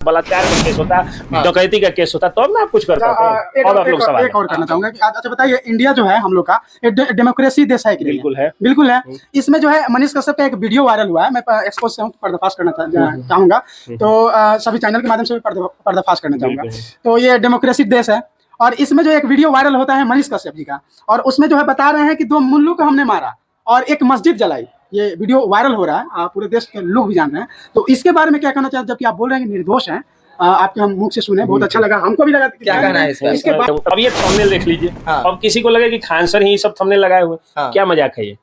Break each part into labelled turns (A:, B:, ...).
A: बलात्कार का केस होता, डकैती का केस होता, तो अब ना आप कुछ कर पाते हैं। और आप लोग सवाल
B: एक और करना चाहूंगा कि अच्छा बताइए, इंडिया जो है हम लोग का एक डेमोक्रेसी देश है कि नहीं?
A: बिल्कुल है,
B: बिल्कुल है। इसमें जो है मनीष कश्यप का एक वीडियो वायरल हुआ है, मैं एक्सपोज से पर्दाफाश करना चाहूंगा, तो सभी चैनल के माध्यम से भी पर्दाफाश करना चाहूंगा। तो ये डेमोक्रेसी देश है और इसमें जो एक वीडियो वायरल होता है मनीष कश्यप जी का, और उसमें जो है बता रहे हैं कि 2 मुल्लू को हमने मारा और एक मस्जिद जलाई। ये वीडियो वायरल हो रहा है, पूरे देश के लोग भी जान रहे हैं। तो इसके बारे में क्या कहना चाहते हैं, जबकि आप बोल रहे हैं कि निर्दोष हैं? आपके हम मुख से सुने, बहुत अच्छा लगा, हमको भी लगा।
C: क्या कहना है
A: इसके बाद अब ये थंबनेल देख लीजिए। अब किसी को लगे कि खान सर ही सब थंबनेल लगाए हुए, क्या मजाक है ये?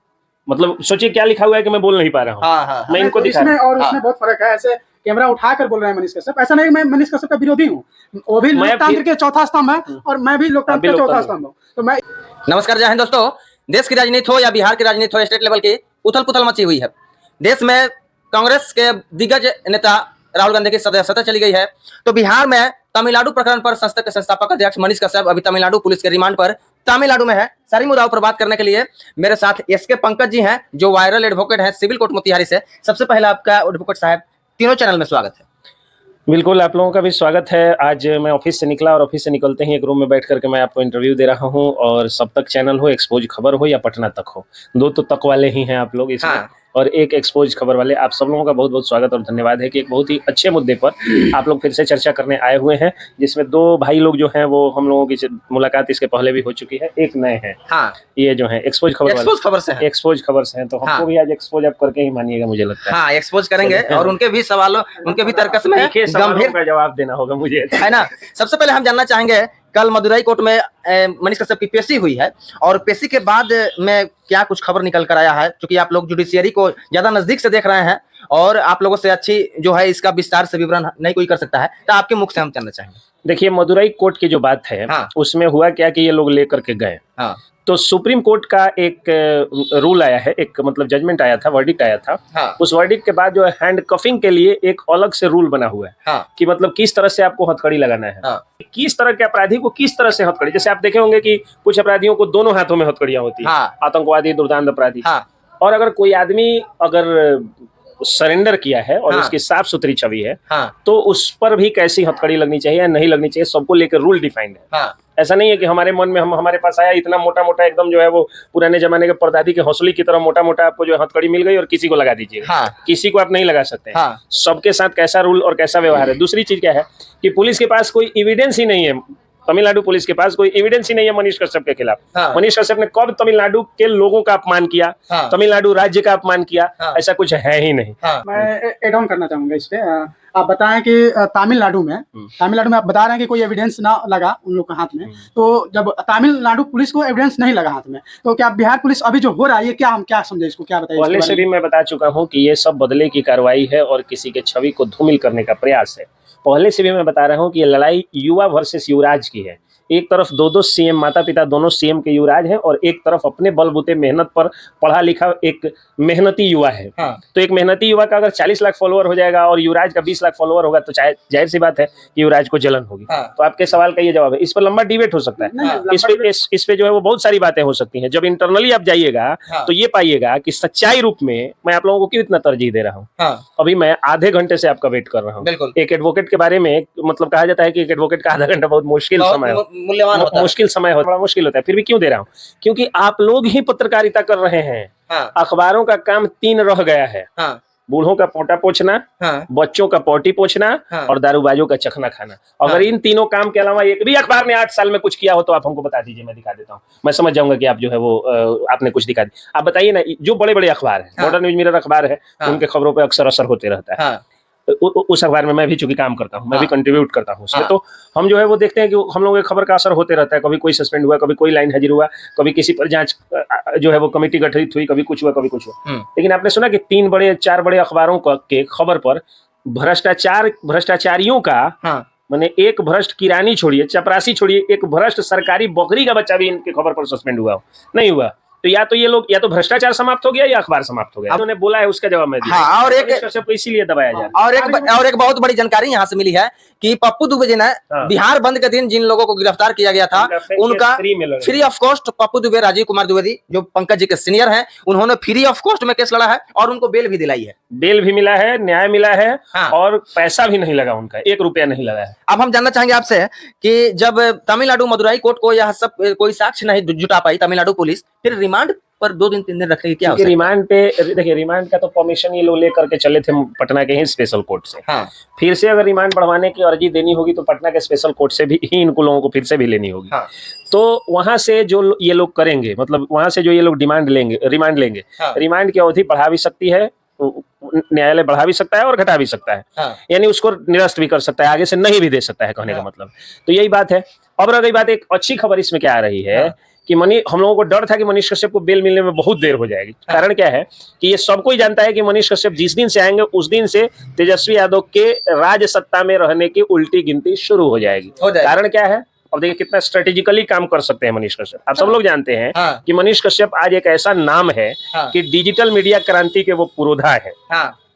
A: मतलब सोचिए क्या लिखा हुआ है कि मैं बोल नहीं पा रहा हूँ। मैं इनको दिखा रहा हूँ
B: और उसमें बहुत फर्क है। ऐसे कैमरा उठाकर बोल रहे हैं मनीष कश्यप, ऐसा नहीं मैं मनीष कश्यप का विरोधी हूँ, वो भी लोकतंत्र के चौथा स्तंभ है और मैं भी लोकतंत्र के चौथा स्तंभ हूँ। तो मैं
C: नमस्कार, जय हिंद दोस्तों। देश की राजनीति हो या बिहार की राजनीति हो, स्टेट लेवल की उथल पुथल मची हुई है। देश में कांग्रेस के दिग्गज नेता राहुल गांधी की सदस्यता चली गई है, तो बिहार में तमिलनाडु प्रकरण पर संस्था के संस्थापक अध्यक्ष मनीष कश्यप अभी तमिलनाडु पुलिस के रिमांड पर तमिलनाडु में है। सारी मुद्दाओं पर बात करने के लिए मेरे साथ एसके पंकज जी हैं, जो वायरल एडवोकेट हैं सिविल कोर्ट मोतिहारी से। सबसे पहले आपका एडवोकेट साहब तीनों चैनल में स्वागत है।
A: बिल्कुल, आप लोगों का भी स्वागत है। आज मैं ऑफिस से निकला और ऑफिस से निकलते ही एक रूम में बैठ करके मैं आपको इंटरव्यू दे रहा हूं, और सब तक चैनल हो, एक्सपोज खबर हो या पटना तक हो, 2 तो तक वाले ही हैं आप लोग इसमें, और एक एक्सपोज खबर वाले। आप सब लोगों का बहुत बहुत स्वागत और धन्यवाद है कि एक बहुत ही अच्छे मुद्दे पर आप लोग फिर से चर्चा करने आए हुए हैं, जिसमें 2 भाई लोग जो हैं वो हम लोगों की मुलाकात इसके पहले भी हो चुकी है, एक नए हैं। ये जो है एक्सपोज खबर से हैं, तो हमको भी आज एक्सपोज आप करके ही मानिएगा, मुझे लगता है।
C: हाँ, एक्सपोज करेंगे और उनके भी सवालों, उनके भी तर्कस में
A: गंभीर का जवाब देना होगा मुझे,
C: है ना। सबसे पहले हम जानना चाहेंगे, कल मदुरई कोर्ट में मनीष कश्यप की पेशी हुई है, और पेशी के बाद में क्या कुछ खबर निकल कर आया है? क्योंकि आप लोग जुडिशियरी को ज्यादा नजदीक से देख रहे हैं और आप लोगों से अच्छी जो है इसका विस्तार से विवरण नहीं कोई कर सकता है, तो आपके मुख से हम जानना चाहेंगे।
A: देखिए, मदुरई कोर्ट की जो बात है, उसमें हुआ क्या कि ये लोग लेकर के गए, तो सुप्रीम कोर्ट का एक रूल आया है, एक मतलब जजमेंट आया था, वर्डिक्ट आया था। उस वर्डिक्ट के बाद जो है हैंड कफिंग के लिए एक अलग से रूल बना हुआ है कि मतलब किस तरह से आपको हथकड़ी लगाना है, किस तरह के अपराधी को किस तरह से हथकड़ी। जैसे आप देखे होंगे कि कुछ अपराधियों को दोनों हाथों में हथकड़ियां होती है, आतंकवादी, दुर्दांत अपराधी। और अगर कोई आदमी अगर सरेंडर किया है और उसकी साफ सुथरी छवि है, तो उस पर भी कैसी हथकड़ी लगनी चाहिए या नहीं लगनी चाहिए, सबको लेकर रूल डिफाइंड है। ऐसा नहीं है कि हमारे मन में हमारे पास आया इतना मोटा मोटा एकदम जो है वो पुराने जमाने के परदादी के हौसले की तरह मोटा मोटा आपको जो हथकड़ी मिल गई और किसी को लगा दीजिए। किसी को आप नहीं लगा सकते। सबके साथ कैसा रूल और कैसा व्यवहार है। दूसरी चीज क्या है कि पुलिस के पास कोई एविडेंस ही नहीं है, तमिलनाडु पुलिस के पास कोई एविडेंस ही नहीं है मनीष कश्यप के खिलाफ। मनीष कश्यप ने कब तमिलनाडु के लोगों का अपमान किया, तमिलनाडु राज्य का अपमान किया, ऐसा कुछ है ही नहीं।
B: मैं एड ऑन करना चाहूंगा इस पे। आप बताएं कि तमिलनाडु में आप बता रहे हैं कि कोई एविडेंस ना लगा उन लोग के हाथ में, तो जब तमिलनाडु पुलिस को एविडेंस नहीं लगा हाथ में, तो क्या बिहार पुलिस अभी जो हो रहा है ये क्या, हम क्या समझे इसको, क्या बताइए?
A: पहले से भी मैं बता चुका हूँ कि ये सब बदले की कार्रवाई है और किसी के छवि को धूमिल करने का प्रयास है। पहले से भी मैं बता रहा हूँ कि ये लड़ाई युवा वर्सेस युवराज की है। एक तरफ 2 सीएम, माता पिता दोनों सीएम के युवराज हैं, और एक तरफ अपने बलबूते मेहनत पर पढ़ा लिखा एक मेहनती युवा है। तो एक मेहनती युवा का अगर 40 लाख फॉलोअर हो जाएगा और युवराज का 20 लाख फॉलोअर होगा, तो जाहिर सी बात है कि युवराज को जलन होगी। तो आपके सवाल का ये जवाब है। इस पर लंबा डिबेट हो सकता है, इस पे जो है वो बहुत सारी बातें हो सकती हैं। जब इंटरनली आप जाइएगा तो ये पाइएगा कि सच्चाई रूप में मैं आप लोगों को क्यों इतना तरजीह दे रहा हूँ। अभी मैं आधे घंटे से आपका वेट कर रहा हूँ। एक एडवोकेट के बारे में मतलब कहा जाता है कि एक एडवोकेट का आधा घंटा बहुत मुश्किल समय मुश्किल समय होता है, बड़ा मुश्किल होता है। फिर भी क्यों दे रहा हूँ? क्योंकि आप लोग ही पत्रकारिता कर रहे हैं। अखबारों का काम 3 रह गया है। बूढ़ों का पोटा पोछना, बच्चों का पोटी पोछना, और दारूबाजों का चखना खाना। अगर इन तीनों काम के अलावा एक भी अखबार ने 8 साल में कुछ किया हो तो आप हमको बता दीजिए, मैं दिखा देता हूँ। मैं समझ जाऊंगा कि आप जो है वो आपने कुछ दिखा दिया। आप बताइए ना, जो बड़े बड़े अखबार है, मॉडर्न न्यूज मिरर अखबार है, उनके खबरों पर अक्सर असर होते रहता है। उस अखबार में मैं भी चूंकि काम करता हूँ, मैं भी कंट्रीब्यूट करता हूँ उसमें, तो हम जो है वो देखते हैं कि हम लोगों की खबर का असर होते रहता है। कभी कोई सस्पेंड हुआ, कभी कोई लाइन हाजिर हुआ, कभी किसी पर जांच जो है वो कमेटी गठित हुई, कभी कुछ हुआ, कभी कुछ हुआ। लेकिन आपने सुना कि 3 बड़े 4 बड़े अखबारों के खबर पर भ्रष्टाचारियों का, मैंने एक भ्रष्ट किरानी छोड़िए, चपरासी छोड़िए, एक भ्रष्ट सरकारी बकरी का बच्चा भी इनके खबर पर सस्पेंड हुआ नहीं हुआ। तो या तो ये लोग या तो भ्रष्टाचार समाप्त हो गया या अखबार समाप्त हो गया। उन्होंने बोला है उसका जवाब मैं दिया।
C: हाँ, और एक
A: कश्यप को इसीलिए दबाया जा रहा है।
C: और एक बहुत बड़ी जानकारी यहाँ से मिली है कि पप्पू दुबे जी ने बिहार बंद के दिन जिन लोगों को गिरफ्तार किया गया था उनका free of cost, Pappu Dubey, Rajiv Kumar Dwivedi जो पंकज जी के सीनियर हैं, उन्होंने फ्री ऑफ कॉस्ट में केस लड़ा है और उनको बेल भी दिलाई है।
A: बेल भी मिला है, न्याय मिला है। हाँ। और पैसा भी नहीं लगा उनका, 1 रुपया नहीं लगा है।
C: अब हम जानना चाहेंगे आपसे कि जब तमिलनाडु मदुराई कोर्ट को यह सब कोई साक्ष्य नहीं जुटा पाई तमिलनाडु पुलिस, फिर रिमांड पर 2 दिन 3 दिन रखने की क्या आवश्यकता है?
A: रिमांड पे देखिए, रिमांड का तो परमिशन ये लोग लेकर के चले थे पटना के ही स्पेशल कोर्ट से।
C: हाँ।
A: फिर से अगर रिमांड बढ़वाने की अर्जी देनी होगी तो पटना के स्पेशल कोर्ट से भी ही इनको लोगों को फिर से भी लेनी होगी।
C: हाँ।
A: तो वहां से जो ये लोग करेंगे, मतलब वहां से जो ये लोग रिमांड लेंगे,
C: हाँ।
A: रिमांड की अवधि बढ़ा भी सकती है, न्यायालय बढ़ा भी सकता है और घटा भी सकता है।
C: हाँ।
A: यानी उसको निरस्त भी कर सकता है, आगे से नहीं भी दे सकता है, कहने का मतलब तो यही बात है। अब रह गई बात, एक अच्छी खबर इसमें क्या आ रही है कि हम लोगों को डर था कि मनीष कश्यप को बेल मिलने में बहुत देर हो जाएगी। कारण क्या है कि ये सबको ही जानता है कि मनीष कश्यप जिस दिन से आएंगे उस दिन से तेजस्वी यादव के राज सत्ता में रहने की उल्टी गिनती शुरू हो जाएगी। कारण क्या है, अब देखिए कितना स्ट्रेटेजिकली काम कर सकते हैं मनीष कश्यप। आप सब लोग जानते हैं कि मनीष कश्यप आज एक ऐसा नाम है कि डिजिटल मीडिया क्रांति के वो पुरोधा है।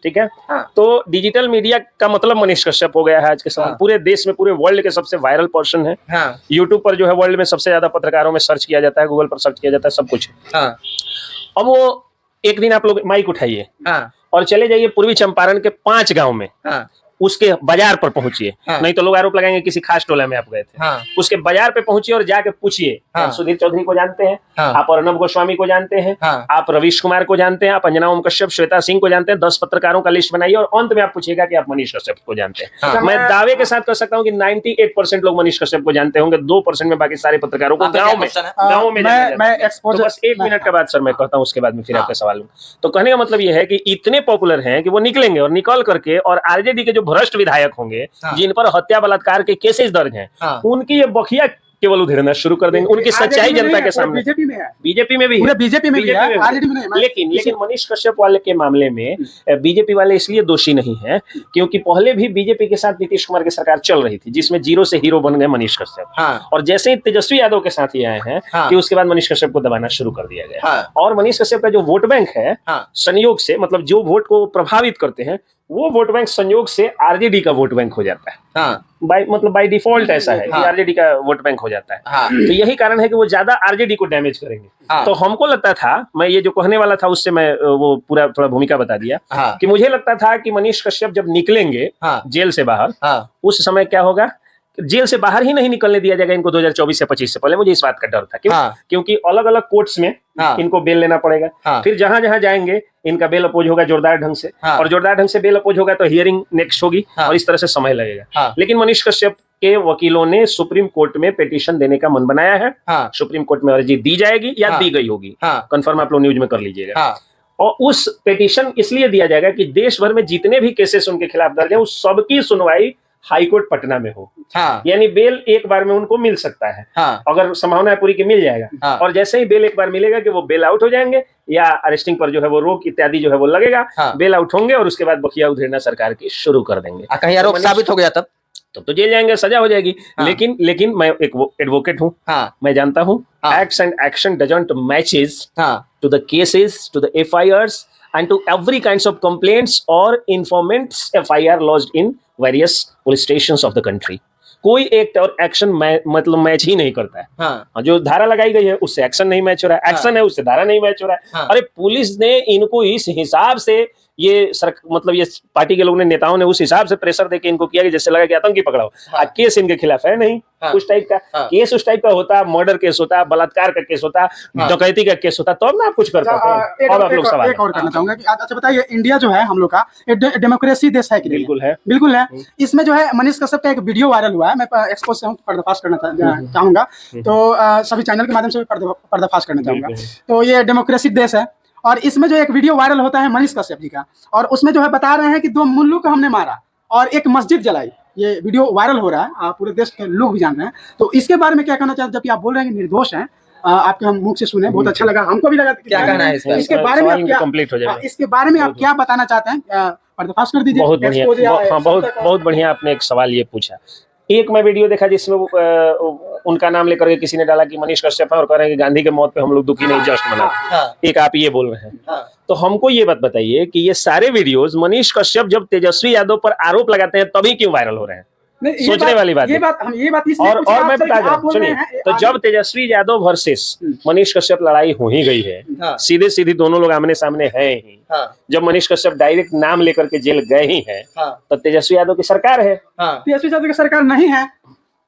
A: ठीक है। तो डिजिटल मीडिया का मतलब मनीष कश्यप हो गया है आज के समय। पूरे देश में, पूरे वर्ल्ड के सबसे वायरल पर्सन है। यूट्यूब पर जो है वर्ल्ड में सबसे ज्यादा पत्रकारों में सर्च किया जाता है, गूगल पर सर्च किया जाता है, सब कुछ। अब वो एक दिन आप लोग माइक उठाइए और चले जाइए पूर्वी चंपारण के 5 गांव में, उसके बाजार पर पहुंचिए। नहीं तो लोग आरोप लगाएंगे किसी खास टोला में आप गए थे। उसके बाजार पे पहुंचिए और जाके पूछिए। आप सुधीर चौधरी को जानते हैं, आप अर्नब गोस्वामी को जानते हैं, आप रवीश कुमार को जानते हैं, आप अंजना ओम कश्यप, श्वेता सिंह को जानते हैं। 10 पत्रकारों का लिस्ट बनाइए और अंत में आप पूछिएगा कि आप मनीष कश्यप को जानते हैं। मैं दावे के साथ कह सकता हूँ कि 98% लोग मनीष कश्यप को जानते होंगे, 2% में बाकी सारे पत्रकारों को गाँव में तो बस 1 मिनट का बाद सर मैं कहता हूँ, उसके बाद में फिर आपका सवाल। तो कहने का मतलब ये है कि इतने पॉपुलर हैं कि वो निकलेंगे और निकल करके और आरजेडी के जो भ्रष्ट विधायक होंगे जिन पर हत्या बलात्कार के केसेस दर्ज हैं, उनकी ये बखिया केवल उधेड़ना शुरू कर देंगे, उनकी सच्चाई जनता के सामने। बीजेपी में भी है, बीजेपी में भी है। लेकिन मनीष कश्यप वाले के मामले में बीजेपी वाले इसलिए दोषी नहीं है क्योंकि पहले भी बीजेपी के साथ नीतीश कुमार की सरकार चल रही थी जिसमें जीरो से हीरो बन गए मनीष कश्यप। और जैसे ही तेजस्वी यादव के साथ ही आए हैं कि उसके बाद मनीष कश्यप को दबाना शुरू कर दिया गया। और मनीष कश्यप का जो वोट बैंक है संयोग से, मतलब जो वोट को प्रभावित करते हैं वो वोट बैंक संयोग से आरजेडी का वोट बैंक हो जाता है। बाय डिफॉल्ट ऐसा है कि आरजेडी का वोट बैंक हो जाता है। तो यही कारण है कि वो ज्यादा आरजेडी को डैमेज करेंगे। तो हमको लगता था, मैं ये जो कहने वाला था उससे मैं वो पूरा थोड़ा भूमिका बता दिया कि मुझे लगता था कि मनीष कश्यप जब निकलेंगे जेल से बाहर, उस समय क्या होगा, जेल से बाहर ही नहीं निकलने दिया जाएगा इनको 2024 से 25 से पहले। मुझे इस बात का डर था क्योंकि अलग अलग कोर्ट्स में इनको बेल लेना पड़ेगा। फिर जहां जहां जाएंगे इनका बेल अपोज होगा जोरदार ढंग से, और जोरदार ढंग से बेल अपोज होगा तो हियरिंग नेक्स्ट होगी और इस तरह से समय लगेगा। लेकिन मनीष कश्यप के वकीलों ने सुप्रीम कोर्ट में पिटीशन देने का मन बनाया है। सुप्रीम कोर्ट में अर्जी दी जाएगी या दी गई होगी, कंफर्म आप लोग न्यूज में कर लीजिएगा। और उस पिटीशन इसलिए दिया जाएगा कि देश भर में जितने भी केसेस उनके खिलाफ दर्ज है उस सबकी सुनवाई हाईकोर्ट पटना में हो। यानी बेल एक बार में उनको मिल सकता है। अगर संभावना है पूरी की मिल जाएगा। और जैसे ही बेल एक बार मिलेगा कि वो बेल आउट हो जाएंगे या अरेस्टिंग पर जो है वो रोक इत्यादि जो है वो लगेगा, बेल आउट होंगे और उसके बाद बखिया उधेड़ना सरकार की शुरू कर देंगे।
C: कहीं आरोप साबित हो गया तब
A: तो जेल जाएंगे, सजा हो जाएगी। लेकिन मैं एक एडवोकेट हूँ, मैं जानता हूँ acts and action doesn't matches to the cases, to the FIRs and to every kinds of complaints or informants FIR lodged in various police stations of the country। कोई एक्ट और एक्शन मतलब match ही नहीं करता है। जो धारा लगाई गई है उससे एक्शन नहीं मैच हो रहा है, एक्शन है उससे धारा नहीं मैच हो रहा है। अरे पुलिस ने इनको इस हिसाब से ये मतलब ये पार्टी के लोगों ने, नेताओं ने उस हिसाब से प्रेशर देके इनको किया कि जैसे लगा कि आतंकी पकड़ाओ। केस इनके खिलाफ है नहीं, उस टाइप का केस उस टाइप का होता, मर्डर केस होता, बलात्कार का केस होता, डकैती का केस होता, तो अब ना आप कुछ कर पाते हैं। और आप लोग सवाल एक और करना चाहूंगा कि अच्छा बताइए, इंडिया जो है हम लोग का डेमोक्रेसी देश है कि
B: बिल्कुल है, बिल्कुल है। इसमें जो है मनीष कश्यप का एक वीडियो वायरल हुआ है, मैं एक्सपोज से पर्दाफाश करना चाहूंगा, तो सभी चैनल के माध्यम से पर्दाफाश करना चाहूंगा। तो ये डेमोक्रेसी देश है और इसमें जो एक वीडियो वायरल होता है मनीष कश्यप जी का, और उसमें जो है बता रहे हैं कि 2 मुल्लू को हमने मारा और एक मस्जिद जलाई। ये वीडियो वायरल हो रहा है, पूरे देश के लोग भी जान रहे हैं। तो इसके बारे में क्या कहना चाहते हैं, जबकि आप बोल रहे हैं कि निर्दोष हैं? आपके हम मुख से सुने, बहुत अच्छा लगा, हमको भी लगा।
C: क्या कहना है
B: इसके बारे में? इसके बारे में आप क्या बताना चाहते हैं, पर्दाफाश कर दीजिए।
A: बहुत बढ़िया, बहुत बढ़िया आपने एक सवाल ये पूछा। एक मैं वीडियो देखा जिसमें उनका नाम लेकर के किसी ने डाला कि मनीष कश्यप है और कह रहे हैं कि गांधी के मौत पे हम लोग दुखी नहीं, जश्न मना। एक आप ये बोल रहे हैं। तो हमको ये बात बताइए कि ये सारे वीडियोस मनीष कश्यप जब तेजस्वी यादव पर आरोप लगाते हैं तभी क्यों वायरल हो रहे हैं? सोचने वाली बात
B: ये बात
A: और मैं बता दूं, सुनिए, तो जब तेजस्वी यादव वर्सेस मनीष कश्यप लड़ाई हो ही गई है, सीधे सीधे दोनों लोग आमने सामने हैं ही, जब मनीष कश्यप डायरेक्ट नाम लेकर के जेल गए ही हैं, तो तेजस्वी यादव की सरकार है।
B: तेजस्वी यादव की सरकार नहीं है,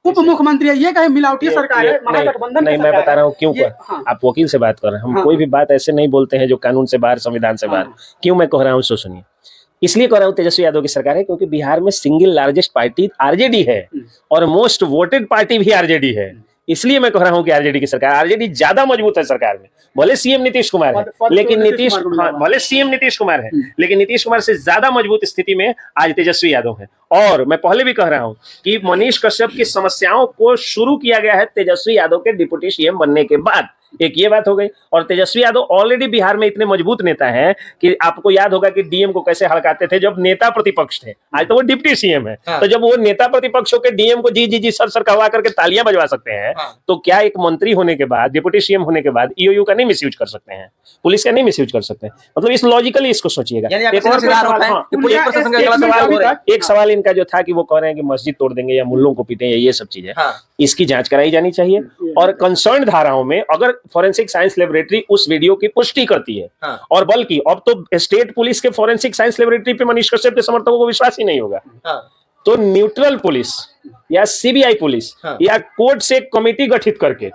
B: उप मुख्यमंत्री है, ये कहे मिलावटी सरकार है, महागठबंधन
A: नहीं, मैं बता रहा हूँ क्यों। आप वकील से बात कर रहे हैं, हम कोई भी बात ऐसे नहीं बोलते हैं जो कानून से बाहर, संविधान से बाहर। क्यों मैं कह रहा हूँ सो सुनिए। इसलिए कह रहा हूं तेजस्वी यादव की सरकार है क्योंकि बिहार में सिंगल लार्जेस्ट पार्टी आरजेडी है और मोस्ट वोटेड पार्टी भी आरजेडी है। इसलिए मैं कह रहा हूं कि आरजेडी की सरकार, आरजेडी ज्यादा मजबूत है सरकार में। भले सीएम नीतीश कुमार है, लेकिन भले सीएम नीतीश कुमार है, लेकिन नीतीश कुमार से ज्यादा मजबूत स्थिति में आज तेजस्वी यादव है। और मैं पहले भी कह रहा हूं कि मनीष कश्यप की समस्याओं को शुरू किया गया है तेजस्वी यादव के डिप्टी सीएम बनने के बाद। एक ये बात हो गई। और तेजस्वी यादव ऑलरेडी बिहार में इतने मजबूत नेता हैं कि आपको याद होगा कि डीएम को कैसे हड़काते थे जब नेता प्रतिपक्ष थे। आज तो वो डिप्टी सीएम है। तो जब वो नेता प्रतिपक्ष होकर डीएम को जी जी जी सर सर कहवा करके तालियां बजवा सकते हैं, तो क्या एक मंत्री होने के बाद, डिप्टी सीएम होने के बाद ईओयू का नहीं मिसयूज कर सकते हैं, पुलिस का नहीं मिसयूज कर सकते हैं? मतलब इस लॉजिकली इसको सोचिएगा। एक सवाल इनका जो था कि वो कह रहे हैं कि मस्जिद तोड़ देंगे या मुल्लों को पीटेंगे, ये सब चीजें, इसकी जांच कराई जानी चाहिए। और कंसर्न धाराओं में अगर फोरेंसिक साइंस लेबोरेटरी उस वीडियो की पुष्टि करती है, और बल्कि अब तो स्टेट पुलिस के फोरेंसिक साइंस लेबोरेटरी पे मनीष कश्यप के समर्थकों को विश्वास ही नहीं होगा, तो न्यूट्रल पुलिस या सीबीआई पुलिस या कोर्ट से एक कमेटी गठित करके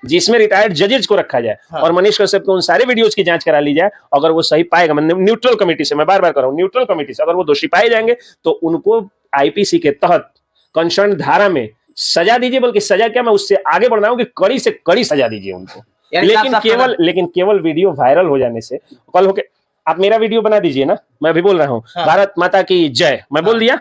A: जिसमें रिटायर्ड जजेज को रखा जाए और मनीष कश्यप के उन सारे वीडियोज की जांच करा ली जाए। अगर वो सही पाएगा, न्यूट्रल कमेटी से, मैं बार बार कर रहा हूं, न्यूट्रल कमेटी से अगर वो दोषी पाए जाएंगे तो उनको आईपीसी के तहत कंसर्न धारा में सजा दीजिए। बल्कि सजा क्या, मैं उससे आगे बढ़ रहा हूं कि कड़ी से कड़ी सजा दीजिए उनको। लेकिन केवल वीडियो वायरल हो जाने से, कल होके आप मेरा वीडियो बना दीजिए ना, मैं भी बोल रहा हूँ भारत माता की जय, मैं बोल दिया,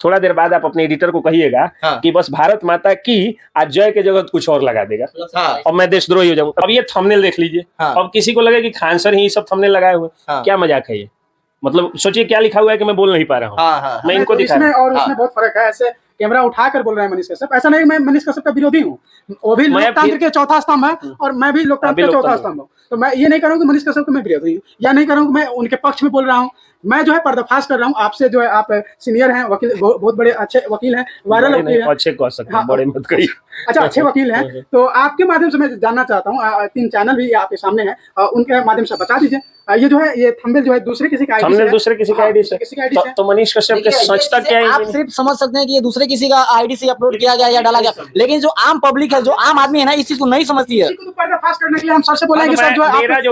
A: थोड़ा देर बाद आप अपने एडिटर को कहिएगा कि बस भारत माता की आज जय के जगह कुछ और लगा देगा और मैं देशद्रोही हो जाऊंगा। अब ये थंबनेल देख लीजिए। अब किसी को लगे कि खान सर ही सब थंबनेल लगाए हुए, क्या मजाक है ये? मतलब सोचिए क्या लिखा हुआ है कि मैं बोल नहीं पा रहा हूँ। मैं इनको दिखा रहा हूँ
B: और उसमें बहुत फर्क है। ऐसे कैमरा उठाकर बोल रहे हैं मनीष कश्यप, ऐसा नहीं मैं मनीष कश्यप का विरोधी हूँ, वो भी लोकतंत्र के चौथा स्तंभ है और मैं भी लोकतंत्र के चौथा स्तंभ हूँ। तो मैं ये नहीं करूँ कि मनीष कश्यप को मैं विरोधी हूँ या नहीं करूँ कि मैं उनके पक्ष में बोल रहा हूँ। मैं जो है पर्दाफाश कर रहा हूँ आपसे, जो है आप सीनियर हैं, वकील, बहुत बड़े अच्छे वकील हैं, वायरल वकील हैं।
A: अच्छे कह सकते हैं, बड़े मत कहिए।
B: अच्छा, अच्छे वकील हैं, तो आपके माध्यम से मैं जानना चाहता हूँ, 3 चैनल भी आपके सामने हैं, उनके माध्यम से बता दीजिए, ये जो है ये थंबनेल जो है दूसरे किसी का आईडी से,
A: दूसरे किसी का आईडी से, तो मनीष कश्यप के सच तक क्या है?
D: आप सिर्फ समझ सकते हैं कि ये दूसरे किसी का आईडी से अपलोड किया गया या डाला गया, लेकिन जो आम पब्लिक है, जो आम आदमी है ना, इस चीज को नहीं समझती है।
B: पर्दाफाश करने के लिए हम सबसे बोलेंगे सर, जो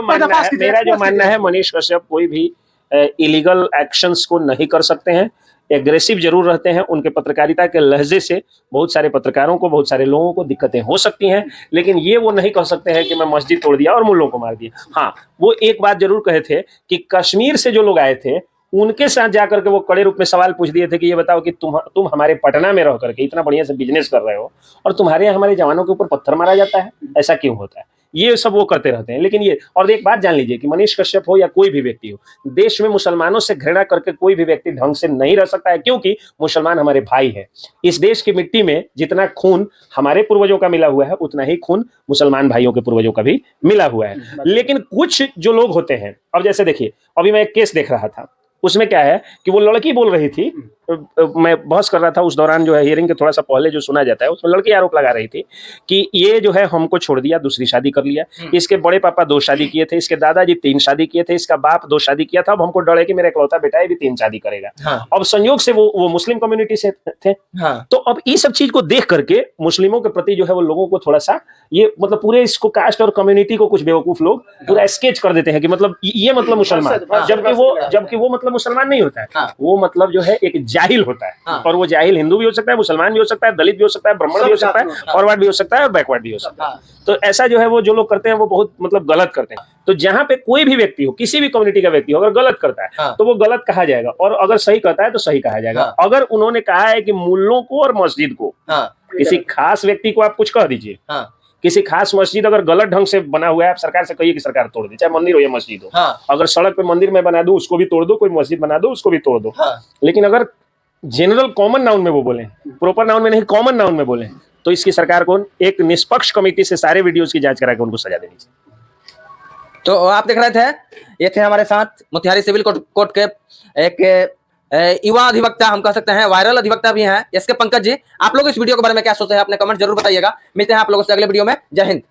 A: मेरा जो मानना है मनीष कश्यप कोई भी इलीगल एक्शंस को नहीं कर सकते हैं, एग्रेसिव जरूर रहते हैं। उनके पत्रकारिता के लहजे से बहुत सारे पत्रकारों को, बहुत सारे लोगों को दिक्कतें हो सकती हैं, लेकिन ये वो नहीं कह सकते हैं कि मैं मस्जिद तोड़ दिया और मुल्लों को मार दिया। हाँ, वो एक बात जरूर कहे थे कि कश्मीर से जो लोग आए थे उनके साथ जाकर के वो कड़े रूप में सवाल पूछ दिए थे कि ये बताओ कि तुम हमारे पटना में रह करके इतना बढ़िया से बिजनेस कर रहे हो और तुम्हारे यहाँ हमारे जवानों के ऊपर पत्थर मारा जाता है, ऐसा क्यों होता है? ये सब वो करते रहते हैं। लेकिन ये, और एक बात जान लीजिए कि मनीष कश्यप हो या कोई भी व्यक्ति हो, देश में मुसलमानों से घृणा करके कोई भी व्यक्ति ढंग से नहीं रह सकता है, क्योंकि मुसलमान हमारे भाई हैं। इस देश की मिट्टी में जितना खून हमारे पूर्वजों का मिला हुआ है उतना ही खून मुसलमान भाइयों के पूर्वजों का भी मिला हुआ है। लेकिन कुछ जो लोग होते हैं, अब जैसे देखिए, अभी मैं एक केस देख रहा था, उसमें क्या है कि वो लड़की बोल रही थी, मैं बहस कर रहा था उस दौरान, जो है हियरिंग के थोड़ा सा पहले जो सुना जाता है, उसमें लड़की आरोप लगा रही थी कि ये जो है हमको छोड़ दिया, दूसरी शादी कर लिया, इसके बड़े पापा 2 शादी किए थे, इसके दादाजी 3 शादी किए थे, इसका बाप 2 शादी किया था, अब हमको डर है कि मेरा इकलौता बेटा है भी 3 शादी करेगा। अब संयोग से वो मुस्लिम कम्युनिटी से थे। तो अब ये सब चीज को देख करके मुस्लिमों के प्रति जो है वो लोगों को थोड़ा सा, ये मतलब पूरे इसको कास्ट और कम्युनिटी को कुछ बेवकूफ लोग पूरा स्केच कर देते हैं कि मतलब ये मतलब मुसलमान, जबकि वो मतलब मुसलमान नहीं होता है, वो मतलब जो है एक जाहिल होता है। और वो जाहिल हिंदू भी हो सकता है, मुसलमान भी हो सकता है, दलित भी हो सकता है, ब्राह्मण भी हो सकता है, फॉरवर्ड भी हो सकता है और बैकवर्ड भी हो सकता है। तो ऐसा जो है वो जो लोग करते हैं वो बहुत मतलब गलत करते हैं। तो जहां पे कोई भी व्यक्ति हो, किसी भी कम्युनिटी का व्यक्ति हो, अगर गलत करता है तो वो गलत कहा जाएगा, और अगर सही करता है तो सही कहा जाएगा। अगर उन्होंने कहा है कि मुल्लों को और मस्जिद को, किसी खास व्यक्ति को आप कुछ कह दीजिए, किसी खास मस्जिद अगर गलत ढंग से बना हुआ है, आप सरकार से कहिए कि सरकार तोड़ दे, चाहे मंदिर हो या मस्जिद हो। अगर सड़क पे मंदिर में बना दो उसको भी तोड़ दो, कोई मस्जिद बना दो उसको भी तोड़ दो। लेकिन अगर जनरल कॉमन नाउन में वो बोले, प्रॉपर नाउन में नहीं, कॉमन नाउन में बोले, तो इसकी सरकार को एक निष्पक्ष कमेटी से सारे वीडियोस की जांच करा के उनको सजा देनी चाहिए।
C: तो आप देख रहे थे, ये थे हमारे साथ मोतिहारी सिविल कोर्ट के एक युवा अधिवक्ता, हम कह सकते हैं वायरल अधिवक्ता भी हैं, एसके पंकज जी। आप लोग इस वीडियो के बारे में क्या सोचते हैं, अपने कमेंट जरूर बताइएगा। मिलते हैं आप लोगों से अगले वीडियो में। जय हिंद।